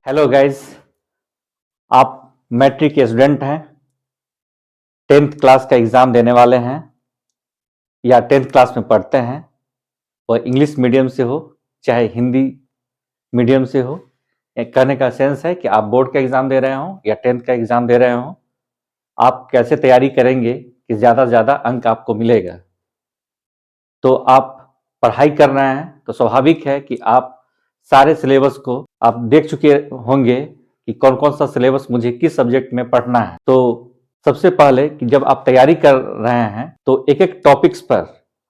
Hello guys. आप matric के student हैं, 10th क्लास का एग्ज़ाम देने वाले हैं या 10th क्लास में पढ़ते हैं, और इंग्लिश मीडियम से हो चाहे हिंदी मीडियम से हो। कहने का सेंस है कि आप बोर्ड का एग्ज़ाम दे रहे हो या 10th का एग्ज़ाम दे रहे हो, आप कैसे तैयारी करेंगे कि ज़्यादा से ज़्यादा अंक आपको मिलेगा। तो आप पढ़ाई कर रहे हैं तो स्वाभाविक है कि आप सारे सिलेबस को आप देख चुके होंगे कि कौन कौन सा सिलेबस मुझे किस सब्जेक्ट में पढ़ना है। तो सबसे पहले कि जब आप तैयारी कर रहे हैं तो एक एक टॉपिक्स पर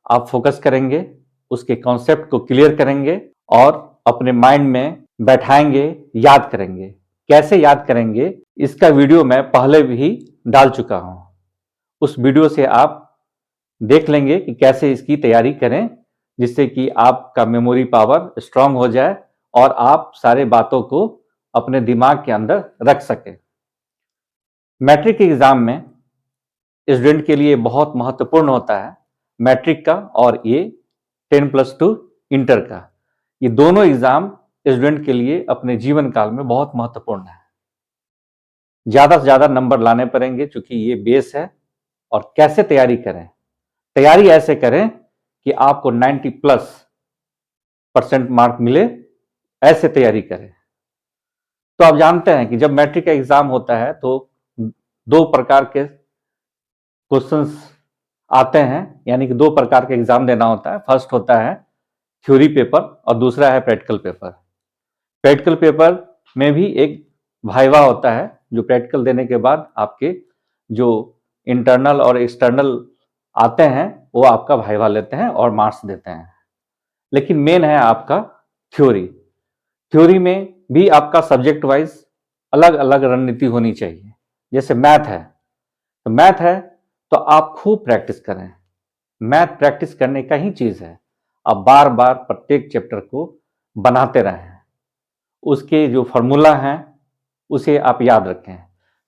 आप फोकस करेंगे, उसके कॉन्सेप्ट को क्लियर करेंगे और अपने माइंड में बैठाएंगे, याद करेंगे। कैसे याद करेंगे इसका वीडियो मैं पहले भी डाल चुका हूं। उस वीडियो से आप देख लेंगे कि कैसे इसकी तैयारी करें, जिससे कि आपका मेमोरी पावर स्ट्रांग हो जाए और आप सारे बातों को अपने दिमाग के अंदर रख सकें। मैट्रिक एग्जाम में स्टूडेंट के लिए बहुत महत्वपूर्ण होता है मैट्रिक का, और ये 10+2 इंटर का, ये दोनों एग्जाम स्टूडेंट के लिए अपने जीवन काल में बहुत महत्वपूर्ण है। ज्यादा से ज्यादा नंबर लाने पड़ेंगे क्योंकि ये बेस है। और कैसे तैयारी करें? तैयारी ऐसे करें कि आपको 90+% मार्क मिले, ऐसे तैयारी करें। तो आप जानते हैं कि जब मैट्रिक का एग्जाम होता है तो दो प्रकार के क्वेश्चंस आते हैं, यानी कि दो प्रकार के एग्जाम देना होता है। फर्स्ट होता है थ्योरी पेपर और दूसरा है प्रैक्टिकल पेपर। प्रैक्टिकल पेपर में भी एक वाइवा होता है, जो प्रैक्टिकल देने के बाद आपके जो इंटरनल और एक्सटर्नल आते हैं वो आपका वाइवा लेते हैं और मार्क्स देते हैं। लेकिन मेन है आपका थ्योरी। थ्योरी में भी आपका सब्जेक्ट वाइज अलग अलग रणनीति होनी चाहिए। जैसे मैथ है तो आप खूब प्रैक्टिस करें। मैथ प्रैक्टिस करने का ही चीज है। आप बार बार प्रत्येक चैप्टर को बनाते रहें, उसके जो फॉर्मूला हैं उसे आप याद रखें।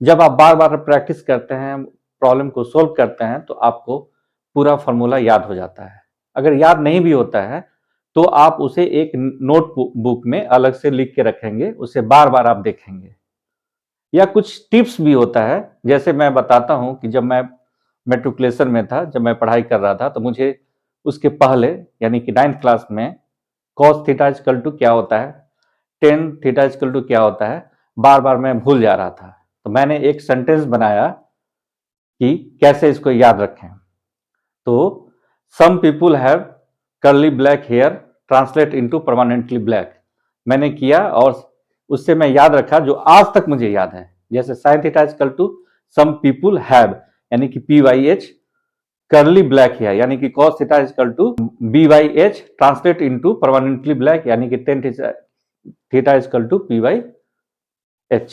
जब आप बार बार प्रैक्टिस करते हैं, प्रॉब्लम को सोल्व करते हैं, तो आपको पूरा फॉर्मूला याद हो जाता है। अगर याद नहीं भी होता है तो आप उसे एक नोट बुक में अलग से लिख के रखेंगे, उसे बार बार आप देखेंगे। या कुछ टिप्स भी होता है, जैसे मैं बताता हूं कि जब मैं मेट्रिकुलेशन में था, जब मैं पढ़ाई कर रहा था, तो मुझे उसके पहले यानी कि 9th क्लास में cos थीटा इक्वल टू क्या होता है, tan थीटा इक्वल टू क्या होता है, बार बार मैं भूल जा रहा था। तो मैंने एक सेंटेंस बनाया कि कैसे इसको याद रखें। तो some people have curly black hair translate into permanently black मैंने किया, और उससे मैं याद रखा जो आज तक मुझे याद है। जैसे sine theta equal to some people have यानी कि PYH, कर्ली ब्लैक हेयर यानी कि cos theta equal to BYH translate into permanently black यानी कि tan theta equal to PYH।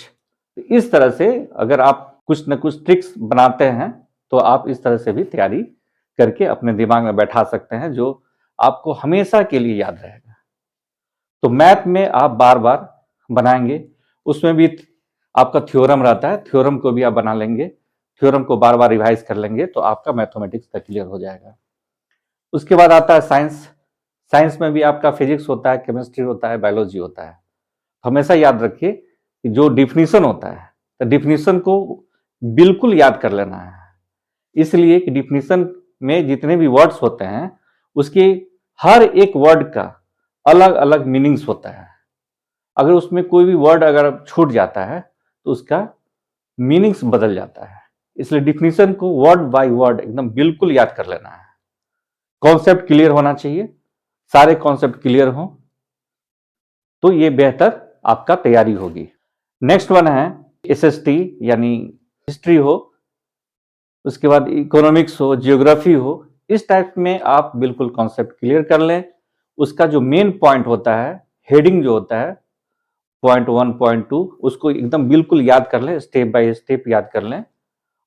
इस तरह से अगर आप कुछ न कुछ ट्रिक्स बनाते हैं तो आप इस तरह से भी तैयारी करके अपने दिमाग में बैठा सकते हैं, जो आपको हमेशा के लिए याद रहेगा। तो मैथ में आप बार बार बनाएंगे, उसमें भी आपका थ्योरम रहता है, थ्योरम को भी आप बना लेंगे, थ्योरम को बार बार रिवाइज कर लेंगे तो आपका मैथमेटिक्स का क्लियर हो जाएगा। उसके बाद आता है साइंस। साइंस में भी आपका फिजिक्स होता है, केमिस्ट्री होता है, बायोलॉजी होता है। हमेशा याद रखिए कि जो डिफिनीशन होता है तो डिफिनीशन को बिल्कुल याद कर लेना है, इसलिए कि डिफिनीशन में जितने भी वर्ड्स होते हैं उसके हर एक वर्ड का अलग अलग मीनिंग्स होता है। अगर उसमें कोई भी वर्ड अगर छूट जाता है तो उसका मीनिंग्स बदल जाता है। इसलिए डिफिनीशन को वर्ड बाय वर्ड एकदम बिल्कुल याद कर लेना है। कॉन्सेप्ट क्लियर होना चाहिए, सारे कॉन्सेप्ट क्लियर हो तो ये बेहतर आपका तैयारी होगी। नेक्स्ट वन है SST यानी हिस्ट्री हो, उसके बाद इकोनॉमिक्स हो, जियोग्राफी हो। इस टाइप में आप बिल्कुल कॉन्सेप्ट क्लियर कर लें। उसका जो मेन पॉइंट होता है, हेडिंग जो होता है पॉइंट 1 पॉइंट 2, उसको एकदम बिल्कुल याद कर लें, स्टेप बाय स्टेप याद कर लें।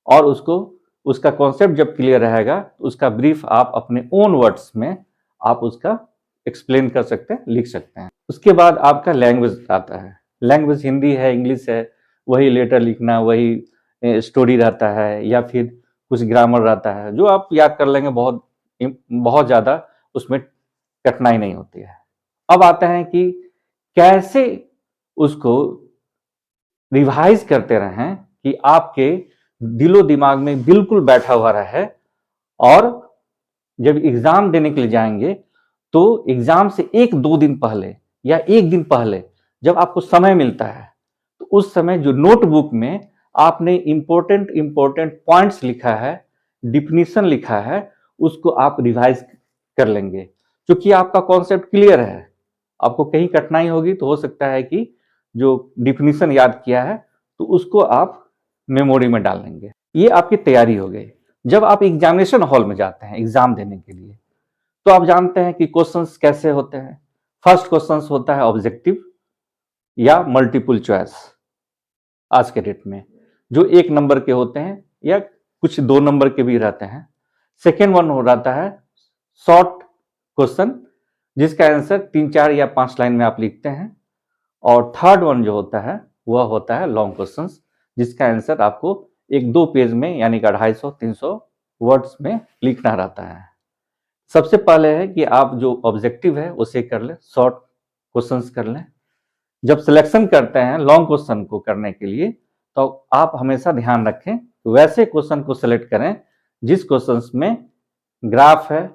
और उसको उसका कॉन्सेप्ट जब क्लियर रहेगा उसका ब्रीफ आप अपने ओन वर्ड्स में आप उसका एक्सप्लेन कर सकते हैं, लिख सकते हैं। उसके बाद आपका लैंग्वेज आता है। लैंग्वेज हिंदी है, इंग्लिश है, वही लेटर लिखना, वही स्टोरी रहता है या फिर कुछ ग्रामर रहता है, जो आप याद कर लेंगे, बहुत बहुत ज़्यादा उसमें कठिनाई नहीं होती है। अब आते हैं कि कैसे उसको रिवाइज करते रहें कि आपके दिलो दिमाग में बिल्कुल बैठा हुआ रहे, और जब एग्जाम देने के लिए जाएंगे तो एग्जाम से 1-2 दिन पहले या 1 दिन पहले जब आपको समय मिलता है, तो उस समय जो नोटबुक में आपने इंपॉर्टेंट पॉइंट्स लिखा है, डिफिनीशन लिखा है, उसको आप रिवाइज कर लेंगे। क्योंकि आपका कॉन्सेप्ट क्लियर है, आपको कहीं कठिनाई होगी तो हो सकता है कि जो डिफिनीशन याद किया है तो उसको आप मेमोरी में डाल लेंगे। ये आपकी तैयारी हो गई। जब आप एग्जामिनेशन हॉल में जाते हैं एग्जाम देने के लिए, तो आप जानते हैं कि क्वेश्चंस कैसे होते हैं। फर्स्ट क्वेश्चंस होता है ऑब्जेक्टिव या मल्टीपल चॉइस। आज के डेट में जो 1 नंबर के होते हैं या कुछ 2 नंबर के भी रहते हैं। सेकेंड वन हो जाता है शॉर्ट क्वेश्चन, जिसका आंसर 3-4 या 5 लाइन में आप लिखते हैं। और थर्ड वन जो होता है वह होता है लॉन्ग क्वेश्चंस, जिसका आंसर आपको 1-2 पेज में यानी कि 250-300 वर्ड्स में लिखना रहता है। सबसे पहले है कि आप जो ऑब्जेक्टिव है उसे कर लें, शॉर्ट क्वेश्चंस कर लें। जब सिलेक्शन करते हैं लॉन्ग क्वेश्चन को करने के लिए, तो आप हमेशा ध्यान रखें वैसे क्वेश्चन को सिलेक्ट करें जिस क्वेश्चंस में ग्राफ है,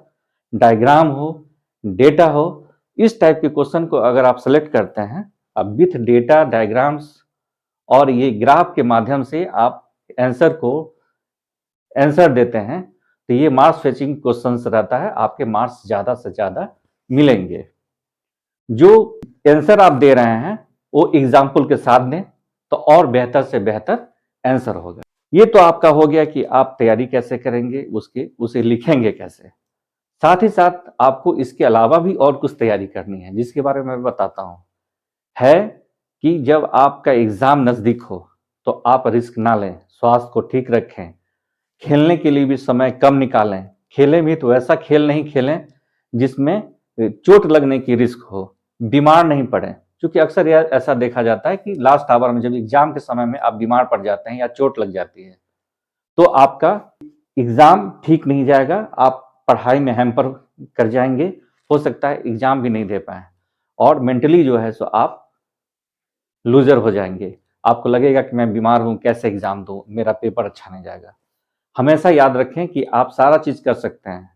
डायग्राम हो, डेटा हो। इस टाइप के क्वेश्चन को अगर आप सेलेक्ट करते हैं, अब विथ डेटा, डायग्राम्स और ये ग्राफ के माध्यम से आप आंसर देते हैं, तो ये मार्क्स फेचिंग क्वेश्चंस रहता है, आपके मार्क्स ज्यादा से ज्यादा मिलेंगे। जो आंसर आप दे रहे हैं वो एग्जाम्पल के साथ दें तो और बेहतर से बेहतर आंसर होगा। ये तो आपका हो गया कि आप तैयारी कैसे करेंगे, उसे लिखेंगे कैसे। साथ ही साथ आपको इसके अलावा भी और कुछ तैयारी करनी है, जिसके बारे में मैं बताता हूं। है कि जब आपका एग्जाम नजदीक हो तो आप रिस्क ना लें, स्वास्थ्य को ठीक रखें, खेलने के लिए भी समय कम निकालें। खेलें भी तो ऐसा खेल नहीं खेलें जिसमें चोट लगने की रिस्क हो, बीमार नहीं पड़े। क्योंकि अक्सर ऐसा देखा जाता है कि लास्ट आवर में जब एग्जाम के समय में आप बीमार पड़ जाते हैं या चोट लग जाती है, तो आपका एग्जाम ठीक नहीं जाएगा, आप पढ़ाई में हैम्पर कर जाएंगे, हो सकता है एग्जाम भी नहीं दे पाए, और मेंटली जो है सो आप लूजर हो जाएंगे। आपको लगेगा कि मैं बीमार हूं, कैसे एग्जाम दूं, मेरा पेपर अच्छा नहीं जाएगा। हमेशा याद रखें कि आप सारा चीज कर सकते हैं,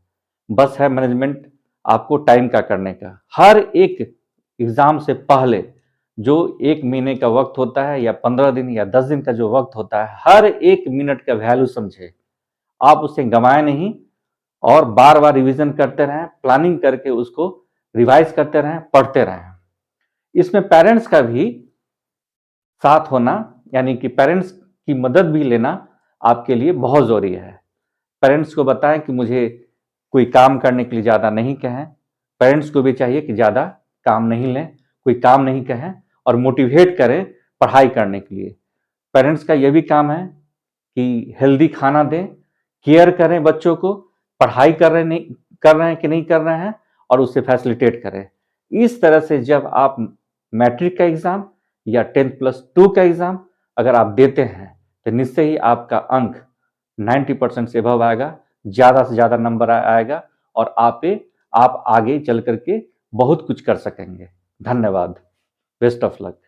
बस है मैनेजमेंट आपको टाइम का करने का। हर एक एग्जाम से पहले जो 1 महीने का वक्त होता है या 15 दिन या 10 दिन का जो वक्त होता है, हर 1 मिनट का वैल्यू समझे, आप उसे गंवाए नहीं, और बार बार रिवीजन करते रहें, प्लानिंग करके उसको रिवाइज करते रहें, पढ़ते रहें। इसमें पेरेंट्स का भी साथ होना, यानी कि पेरेंट्स की मदद भी लेना आपके लिए बहुत जरूरी है। पेरेंट्स को बताएं कि मुझे कोई काम करने के लिए ज्यादा नहीं कहें। पेरेंट्स को भी चाहिए कि ज्यादा काम नहीं लें, कोई काम नहीं कहें, और मोटिवेट करें पढ़ाई करने के लिए। पेरेंट्स का यह भी काम है कि हेल्दी खाना दें, केयर करें बच्चों को, पढ़ाई कर रहे हैं कि नहीं कर रहे हैं, और उससे फैसिलिटेट करें। इस तरह से जब आप मैट्रिक का एग्जाम या 10+2 का एग्जाम अगर आप देते हैं, तो निश्चय ही आपका अंक 90% से अबव आएगा, ज्यादा से ज्यादा नंबर आएगा, और आप आगे चल करके बहुत कुछ कर सकेंगे। धन्यवाद। Best of luck.